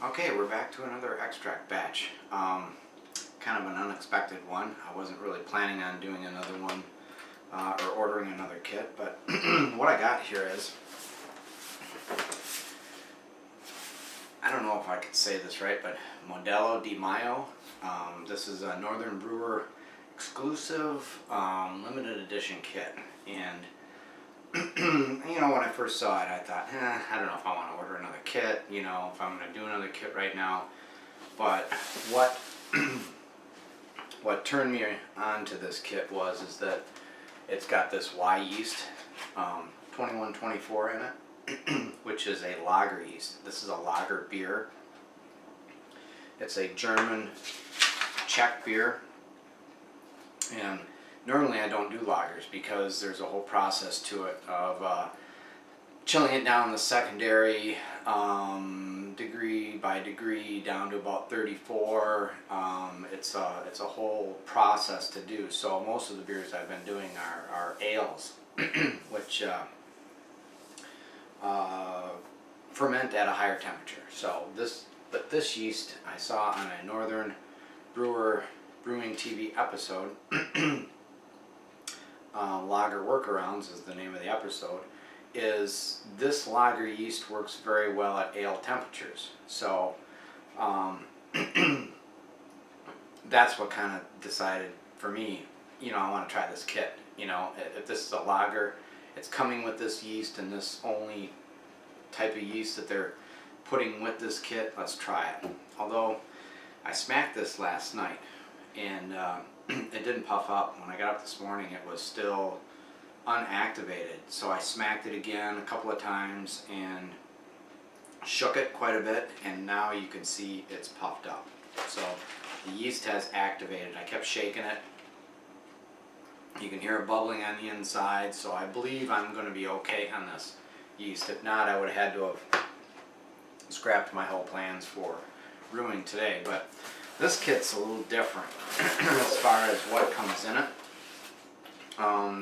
Okay, we're back to another extract batch. Kind of an unexpected one. I wasn't really planning on doing another one or ordering another kit, but what I got here is, I don't know if I could say this right, but Modelo De Mayo. This is a Northern Brewer exclusive limited edition kit, and you know, when I first saw it, I thought, I don't know if I want to order another kit, you know, if I'm going to do another kit right now. But what turned me on to this kit is that it's got this Y yeast, 2124 in it, which is a lager yeast. This is a lager beer. It's a German Czech beer, and normally I don't do lagers because there's a whole process to it of chilling it down the secondary degree by degree down to about 34. It's a whole process to do. So most of the beers I've been doing are ales, which ferment at a higher temperature. So this yeast I saw on a Northern Brewer Brewing TV episode. Lager Workarounds is the name of the episode. Is this lager yeast works very well at ale temperatures. So that's what kind of decided for me, you know, I want to try this kit. You know, if this is a lager, it's coming with this yeast and this only type of yeast that they're putting with this kit, let's try it. Although I smacked this last night and it didn't puff up. When I got up this morning, it was still unactivated. So I smacked it again a couple of times and shook it quite a bit, and now you can see it's puffed up. So the yeast has activated. I kept shaking it. You can hear it bubbling on the inside, so I believe I'm going to be okay on this yeast. If not, I would have had to have scrapped my whole plans for brewing today. But this kit's a little different as far as what comes in it.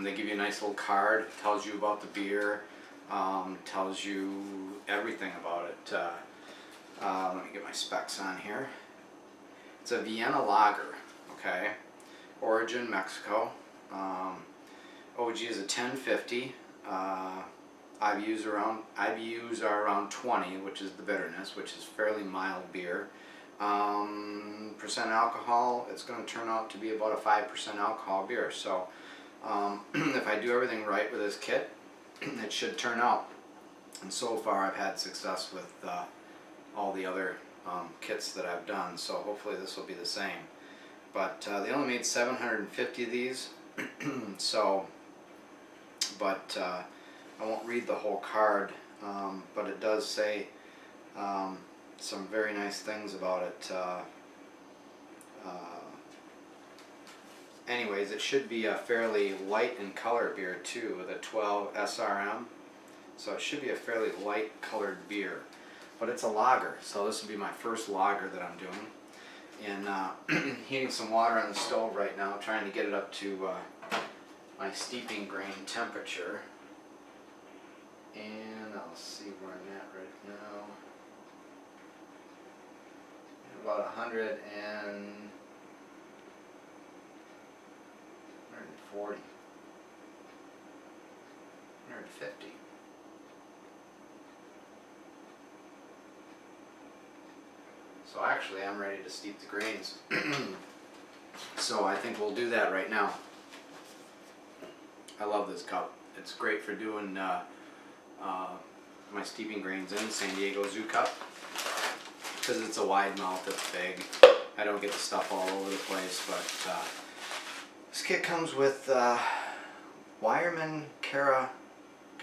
They give you a nice little card, tells you about the beer, tells you everything about it. Let me get my specs on here. It's a Vienna Lager, okay? Origin Mexico. OG is a 1050. IBUs are around 20, which is the bitterness, which is fairly mild beer. Percent alcohol, it's going to turn out to be about a 5% alcohol beer. So if I do everything right with this kit, it should turn out. And so far I've had success with all the other kits that I've done, so hopefully this will be the same. But they only made 750 of these, so, but I won't read the whole card, but it does say some very nice things about it. Anyways, it should be a fairly light in color beer too, with a 12 SRM. So it should be a fairly light colored beer. But it's a lager, so this will be my first lager that I'm doing. And heating some water on the stove right now, trying to get it up to my steeping grain temperature. And I'll see where I'm at right now. About 140, 150. So actually I'm ready to steep the grains. So I think we'll do that right now. I love this cup. It's great for doing my steeping grains in San Diego Zoo cup, because it's a wide mouth, it's big. I don't get the stuff all over the place, but this kit comes with Weyermann Cara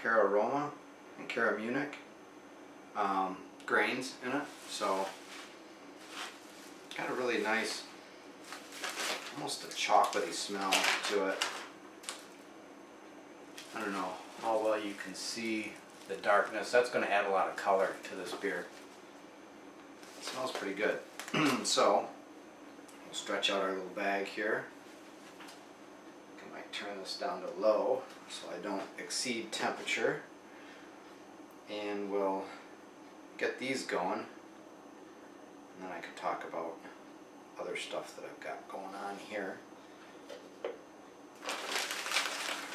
Roma and Cara Munich grains in it, so got a really nice, almost a chocolatey smell to it. I don't know how well you can see the darkness. That's going to add a lot of color to this beer. It smells pretty good. So we'll stretch out our little bag here. I might turn this down to low so I don't exceed temperature. And we'll get these going. and then I can talk about other stuff that I've got going on here.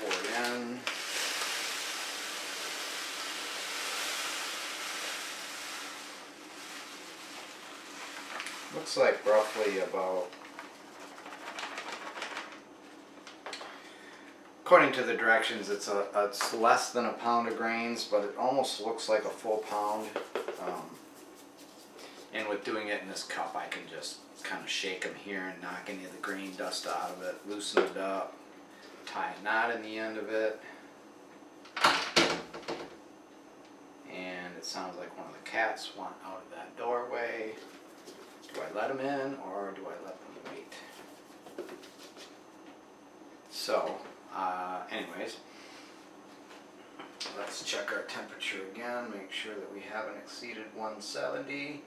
Pour it in. Looks like roughly about, according to the directions, it's less than a pound of grains, but it almost looks like a full pound. And with doing it in this cup, I can just kind of shake them here and knock any of the grain dust out of it, loosen it up, tie a knot in the end of it. And it sounds like one of the cats want out of that doorway. Do I let them in or do I let them wait? So, anyways, let's check our temperature again, make sure that we haven't exceeded 170.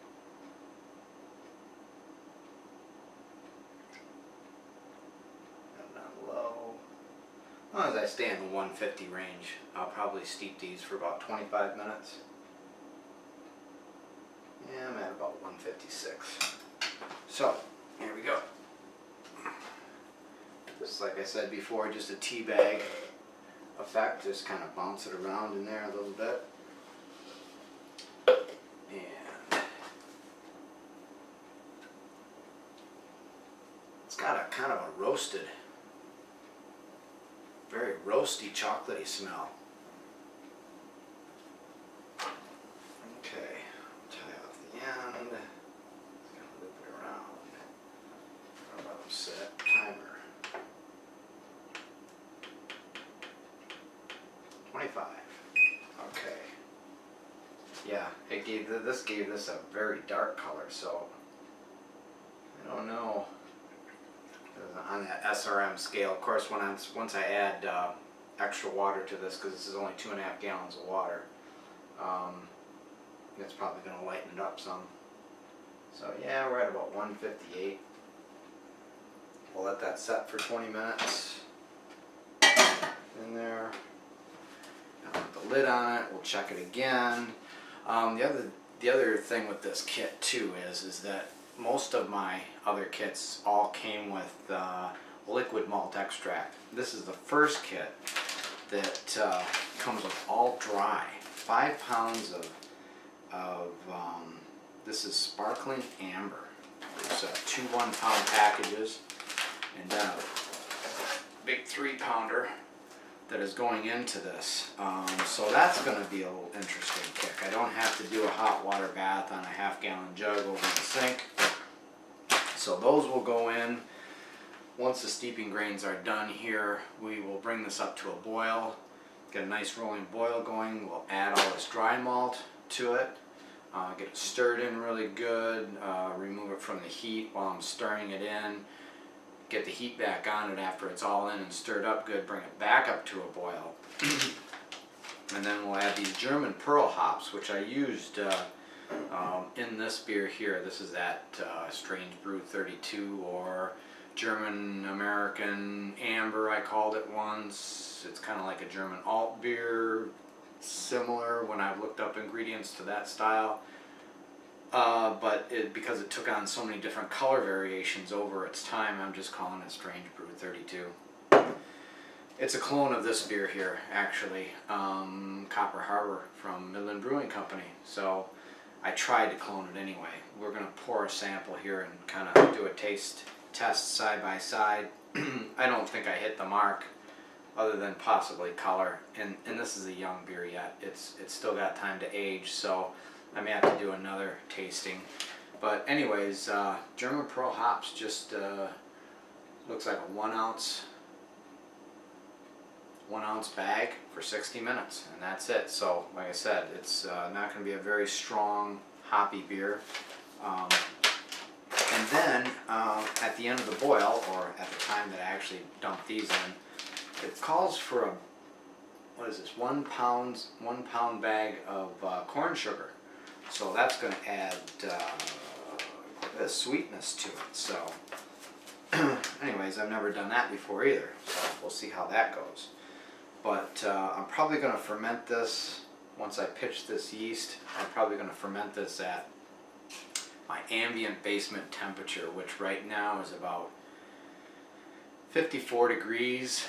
As long as I stay in the 150 range, I'll probably steep these for about 25 minutes. Yeah, I'm at about 156. So, here we go. Just like I said before, just a tea bag effect. Just kind of bounce it around in there a little bit. And it's got a kind of a roasted, very roasty, chocolatey smell. Okay, tie off the end. Just gonna loop it around. I'll let them sit. Timer. 25. Okay. Yeah, this gave this a very dark color, so I don't know. On that SRM scale, of course, once I add extra water to this, because this is only 2.5 gallons of water, it's probably going to lighten it up some. So yeah, we're at about 158. We'll let that set for 20 minutes in there. I'll put the lid on it. We'll check it again. The other thing with this kit too is that most of my other kits all came with liquid malt extract. This is the first kit that comes with all dry. 5 pounds of this is sparkling amber. There's 2 1-pound packages, and then a big 3-pounder that is going into this. So that's going to be a little interesting kick. I don't have to do a hot water bath on a half-gallon jug over in the sink. So those will go in. Once the steeping grains are done here, we will bring this up to a boil, get a nice rolling boil going. We'll add all this dry malt to it, get it stirred in really good, remove it from the heat while I'm stirring it in, get the heat back on it after it's all in and stirred up good, bring it back up to a boil. And then we'll add these German pearl hops, which I used in this beer here. This is that Strange Brew 32 or German American Amber, I called it once. It's kind of like a German alt beer, similar when I've looked up ingredients to that style. But because it took on so many different color variations over its time, I'm just calling it Strange Brew 32. It's a clone of this beer here, actually, Copper Harbor from Midland Brewing Company. So I tried to clone it anyway. We're going to pour a sample here and kind of do a taste test side by side. I don't think I hit the mark, other than possibly color. And this is a young beer yet. It's still got time to age, so I may have to do another tasting. But anyways, German Pearl hops just looks like a 1 ounce bag for 60 minutes, and that's it. So like I said, it's not going to be a very strong hoppy beer. And then at the end of the boil, or at the time that I actually dump these in, it calls for a, what is this, 1 pound bag of corn sugar. So that's going to add a bit of sweetness to it. So anyways, I've never done that before either, so we'll see how that goes. But I'm probably going to ferment this once I pitch this yeast. I'm probably going to ferment this at my ambient basement temperature, which right now is about 54 degrees.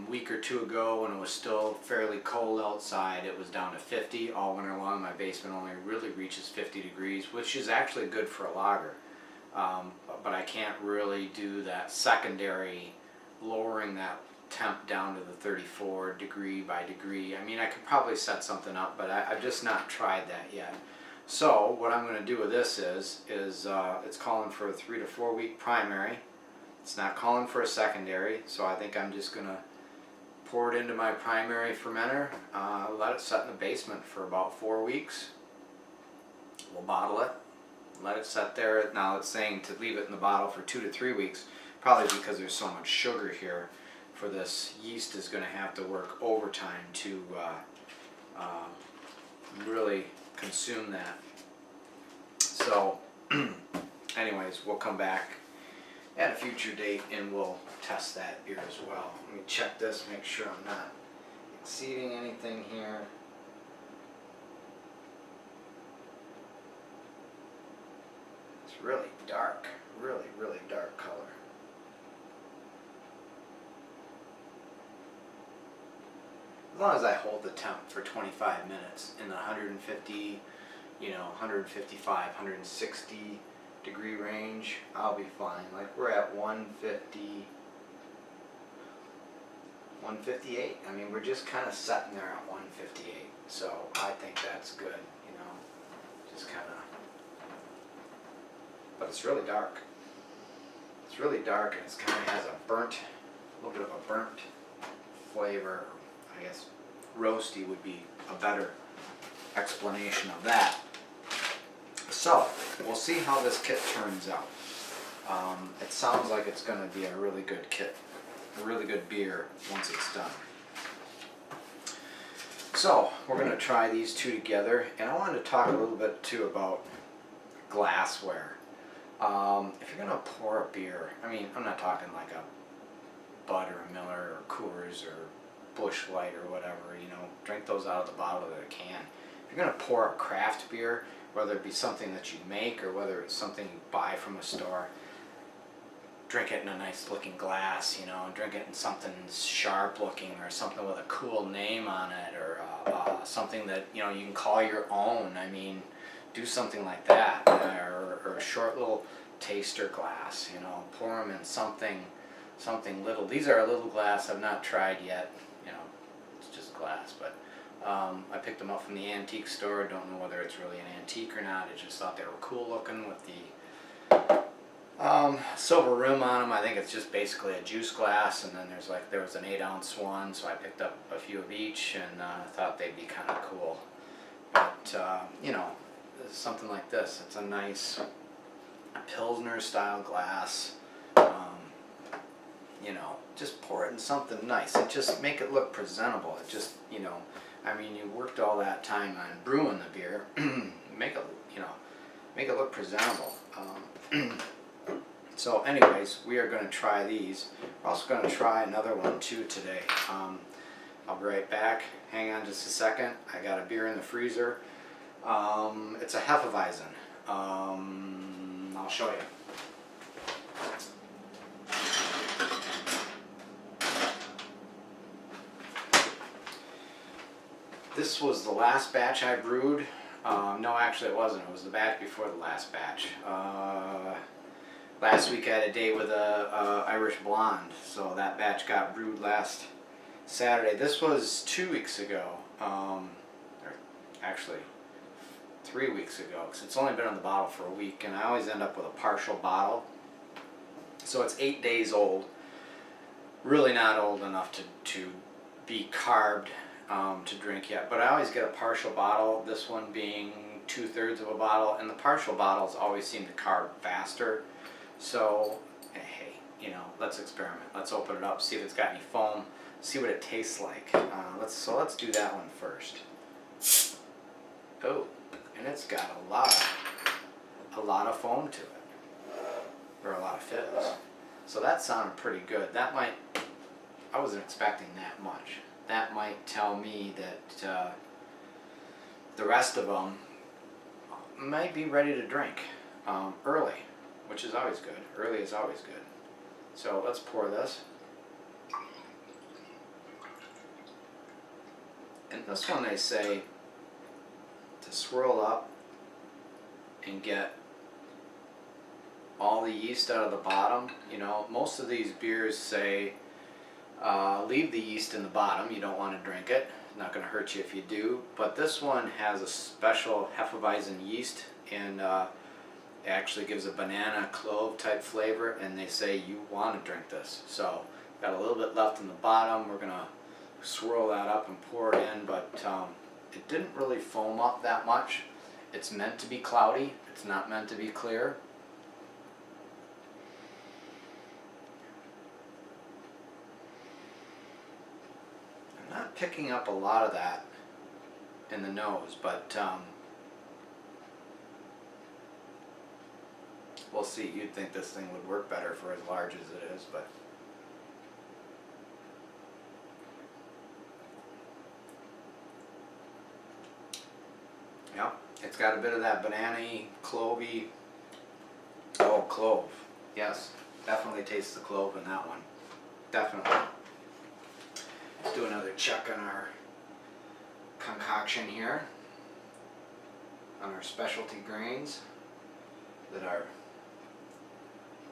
Week or two ago, when it was still fairly cold outside, it was down to 50. All winter long, my basement only really reaches 50 degrees, which is actually good for a lager. But I can't really do that secondary, lowering that temp down to the 34 degree by degree. I mean, I could probably set something up, but I've just not tried that yet. So what I'm going to do with this is it's calling for a 3 to 4 week primary. It's not calling for a secondary, so I think I'm just going to pour it into my primary fermenter, let it set in the basement for about 4 weeks. We'll bottle it, let it set there. Now it's saying to leave it in the bottle for 2 to 3 weeks, probably because there's so much sugar here. For this, yeast is going to have to work overtime to really consume that. So anyways, we'll come back at a future date and we'll test that beer as well. Let me check this, make sure I'm not exceeding anything here. It's really dark, really dark color. As long as I hold the temp for 25 minutes in the 150, 155, 160 degree range, I'll be fine. Like we're at 150, 158. I mean, we're just kind of sitting there at 158. So I think that's good, just kind of. But it's really dark. It's really dark, and it's kind of has a little bit of a burnt flavor. I guess roasty would be a better explanation of that. So we'll see how this kit turns out. It sounds like it's going to be a really good kit, a really good beer once it's done. So we're going to try these two together, and I wanted to talk a little bit too about glassware. If you're going to pour a beer, I mean, I'm not talking like a Bud or a Miller or Coors or Busch Light or whatever, drink those out of the bottle of a can. If you're going to pour a craft beer, whether it be something that you make or whether it's something you buy from a store, drink it in a nice looking glass, drink it in something sharp looking or something with a cool name on it, or something that you can call your own. I mean, do something like that, or a short little taster glass, pour them in something little. These are a little glass I've not tried yet, it's just glass, but I picked them up from the antique store. Don't know whether it's really an antique or not. I just thought they were cool looking with the silver rim on them. I think it's just basically a juice glass, and then there was an 8-ounce one, so I picked up a few of each, and thought they'd be kind of cool. But something like this. It's a nice Pilsner style glass. Just pour it in something nice. It just make it look presentable. It just, I mean, you worked all that time on brewing the beer. make it look presentable. So anyways, we are going to try these. We're also going to try another one too today. I'll be right back. Hang on just a second. I got a beer in the freezer. It's a Hefeweizen. I'll show you. This was the last batch I brewed. No, actually it wasn't. It was the batch before the last batch. Last week I had a date with a Irish blonde, so that batch got brewed last Saturday. This was 2 weeks ago, or actually 3 weeks ago, because it's only been in the bottle for a week, and I always end up with a partial bottle. So it's 8 days old. Really not old enough to be carved to drink yet, but I always get a partial bottle, this one being 2/3 of a bottle, and the partial bottles always seem to carb faster. So hey, let's experiment. Let's open it up, see if it's got any foam, see what it tastes like. Let's do that one first. Oh, and it's got a lot of foam to it, or a lot of fizz. So that sounded pretty good. I wasn't expecting that much. That might tell me that the rest of them might be ready to drink early, which is always good. Early is always good. So let's pour this. And this one they say to swirl up and get all the yeast out of the bottom. You know, most of these beers say leave the yeast in the bottom. You don't want to drink it. Not going to hurt you if you do. But this one has a special Hefeweizen yeast, and it actually gives a banana clove type flavor, and they say you want to drink this. So got a little bit left in the bottom. We're going to swirl that up and pour it in, but it didn't really foam up that much. It's meant to be cloudy. It's not meant to be clear. I'm not picking up a lot of that in the nose, but we'll see. You'd think this thing would work better for as large as it is, but yeah, it's got a bit of that banana-y, clovey. Oh, clove. Yes, definitely tastes the clove in that one. Definitely. Let's do another check on our concoction here. On our specialty grains that are,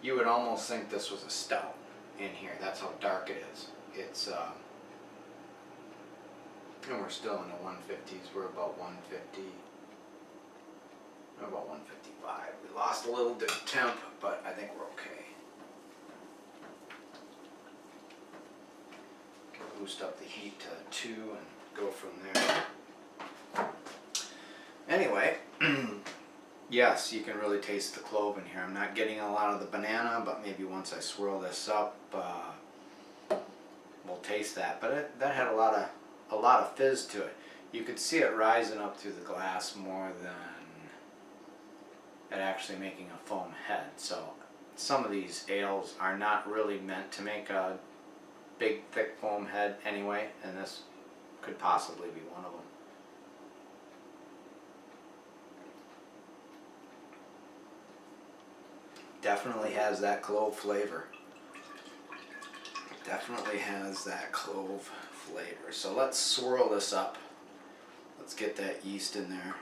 you would almost think this was a stout in here. That's how dark it is. It's and we're still in the 150s. We're about 150. About 155. We lost a little bit of temp, but I think we're okay. Boost up the heat to 2 and go from there. Anyway, yes, you can really taste the clove in here. I'm not getting a lot of the banana, but maybe once I swirl this up, we'll taste that. But that had a lot of fizz to it. You could see it rising up through the glass more than it actually making a foam head. So some of these ales are not really meant to make a big thick foam head anyway, and this could possibly be one of them. Definitely has that clove flavor. Definitely has that clove flavor. So let's swirl this up. Let's get that yeast in there.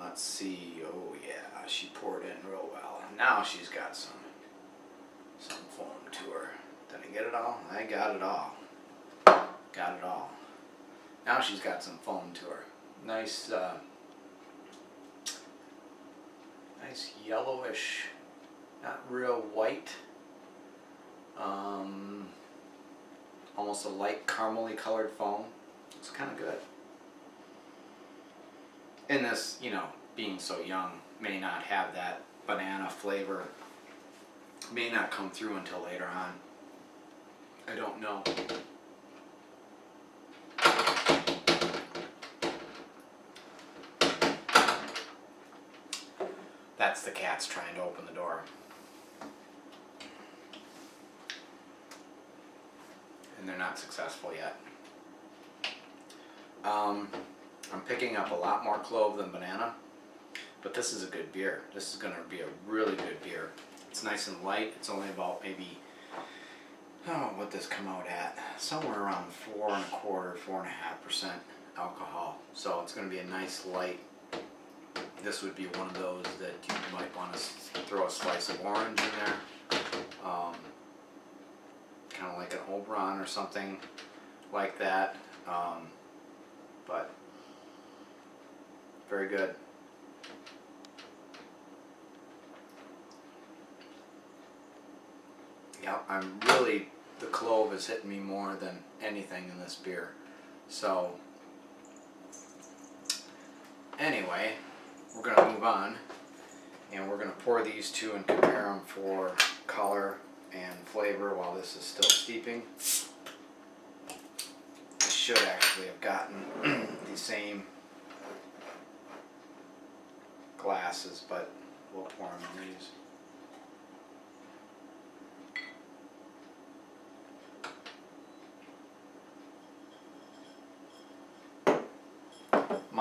Let's see. Oh yeah, she poured in real well. Now she's got some foam to her. Did I get it all? I got it all. Got it all. Now she's got some foam to her. Nice, nice yellowish, not real white. Almost a light caramely colored foam. It's kind of good. And this, you know, being so young, may not have that banana flavor. May not come through until later on. I don't know. That's the cats trying to open the door. And they're not successful yet. I'm picking up a lot more clove than banana, but this is a good beer. This is going to be a really good beer. It's nice and light. It's only about maybe, what'd this come out at? Somewhere around 4.25%, 4.5% alcohol. So it's going to be a nice light. This would be one of those that you might want to throw a slice of orange in there. Kind of like an Oberon or something like that. But very good. Yeah, the clove is hitting me more than anything in this beer. So, anyway, we're going to move on, and we're going to pour these two and compare them for color and flavor while this is still steeping. I should actually have gotten the same glasses, but we'll pour them in these.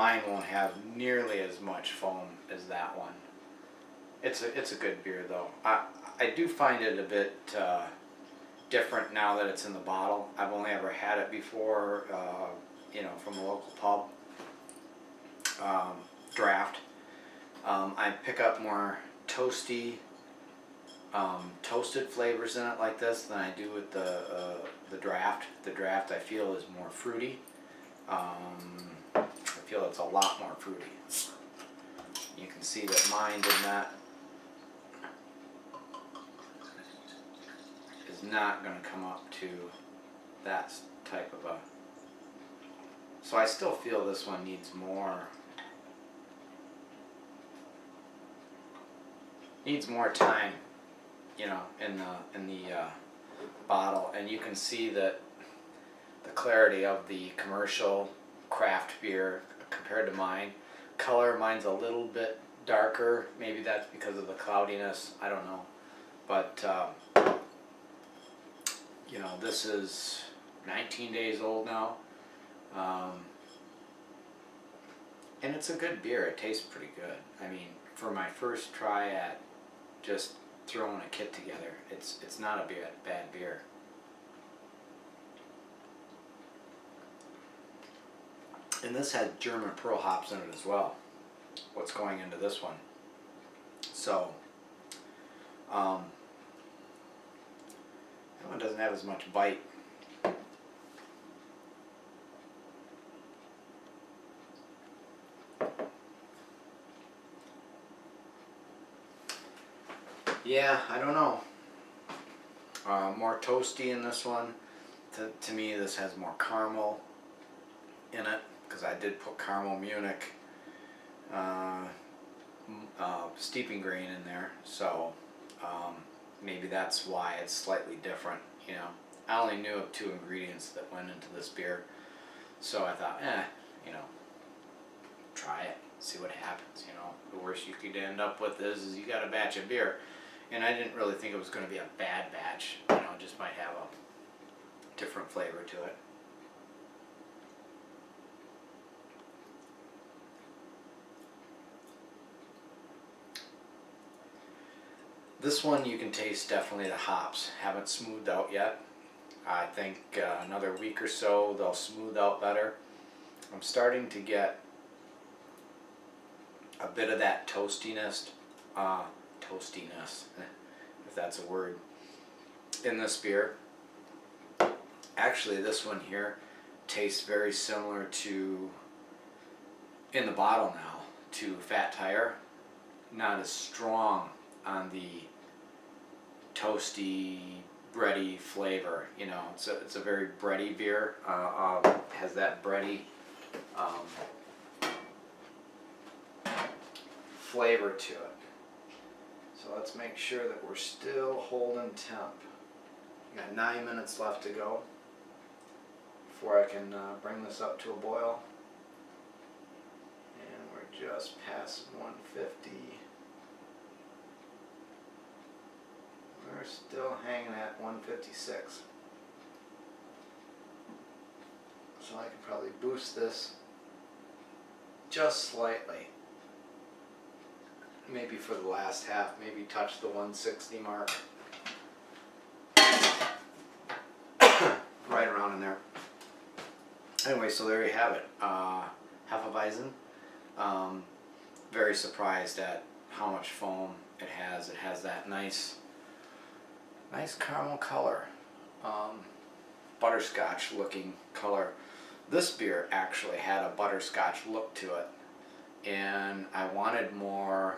mine won't have nearly as much foam as that one. It's a good beer though. I do find it a bit different now that it's in the bottle. I've only ever had it before, from a local pub. Draft. I pick up more toasted flavors in it like this than I do with the draft. The draft I feel is more fruity. I feel it's a lot more fruity. You can see that mine is not going to come up to that type of a. So I still feel this one needs more time, in the bottle, and you can see that the clarity of the commercial craft beer compared to mine. Color, mine's a little bit darker. Maybe that's because of the cloudiness. I don't know, but this is 19 days old now, and it's a good beer. It tastes pretty good. I mean, for my first try at just throwing a kit together, it's not a bad beer. And this had German Pearl hops in it as well. What's going into this one? So, that one doesn't have as much bite. Yeah, I don't know. More toasty in this one. To me, this has more caramel in it, because I did put caramel Munich steeping grain in there, so maybe that's why it's slightly different. I only knew of 2 ingredients that went into this beer, so I thought, try it, see what happens. The worst you could end up with is you got a batch of beer, and I didn't really think it was going to be a bad batch. It just might have a different flavor to it. This one you can taste definitely the hops. Haven't smoothed out yet. I think another week or so they'll smooth out better. I'm starting to get a bit of that toastiness, if that's a word, in this beer. Actually, this one here tastes very similar to, in the bottle now, to Fat Tire. Not as strong on the toasty, bready flavor. It's a very bready beer. Has that bready flavor to it. So let's make sure that we're still holding temp. We got 9 minutes left to go before I can bring this up to a boil. And we're just past 150. We're still hanging at 156. So I can probably boost this just slightly. Maybe for the last half, maybe touch the 160 mark. Right around in there. Anyway, so there you have it. Hefeweizen. Very surprised at how much foam it has. It has that nice caramel color. Butterscotch looking color. This beer actually had a butterscotch look to it, and I wanted more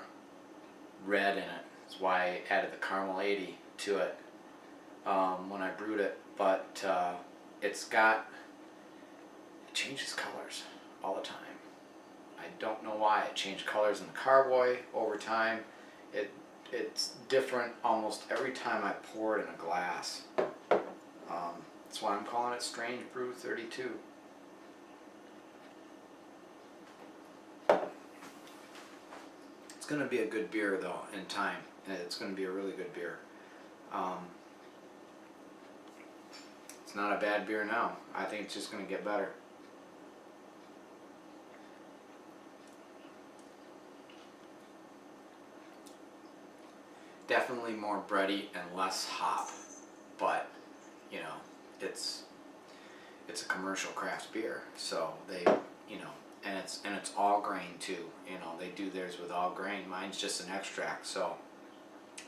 red in it. That's why I added the caramel 80 to it when I brewed it. But it changes colors all the time. I don't know why. It changed colors in the carboy over time. It's different almost every time I pour it in a glass. That's why I'm calling it Strange Brew 32. It's going to be a good beer though in time. It's going to be a really good beer. It's not a bad beer now. I think it's just going to get better. Definitely more bready and less hop, but you know, it's a commercial craft beer, so they, you know, and it's all grain too. You know, they do theirs with all grain. Mine's just an extract, so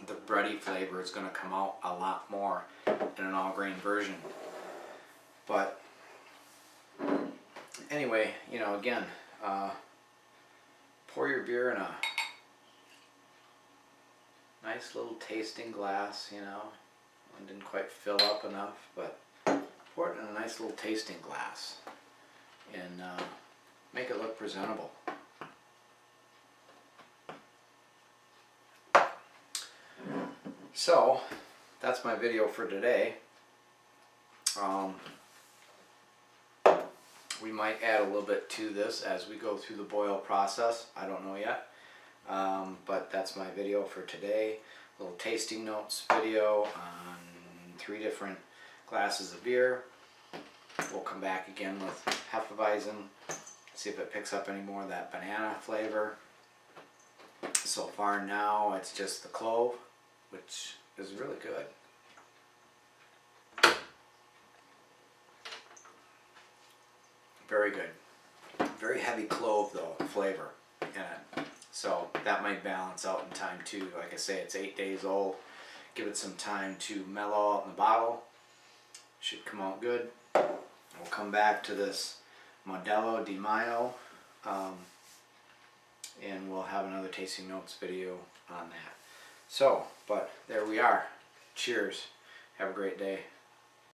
the bready flavor is going to come out a lot more in an all grain version. But anyway, you know, again, pour your beer in a nice little tasting glass. You know, one didn't quite fill up enough, but pour it in a nice little tasting glass and make it look presentable. So that's my video for today. We might add a little bit to this as we go through the boil process. I don't know yet. But that's my video for today. A little tasting notes video on 3 different glasses of beer. We'll come back again with Hefeweizen, see if it picks up any more of that banana flavor. So far now it's just the clove, which is really good. Very good. Very heavy clove though, flavor in it. So that might balance out in time too. Like I say, it's 8 days old. Give it some time to mellow out in the bottle. Should come out good. We'll come back to this Modelo De Mayo, and we'll have another tasting notes video on that. So, but there we are. Cheers. Have a great day.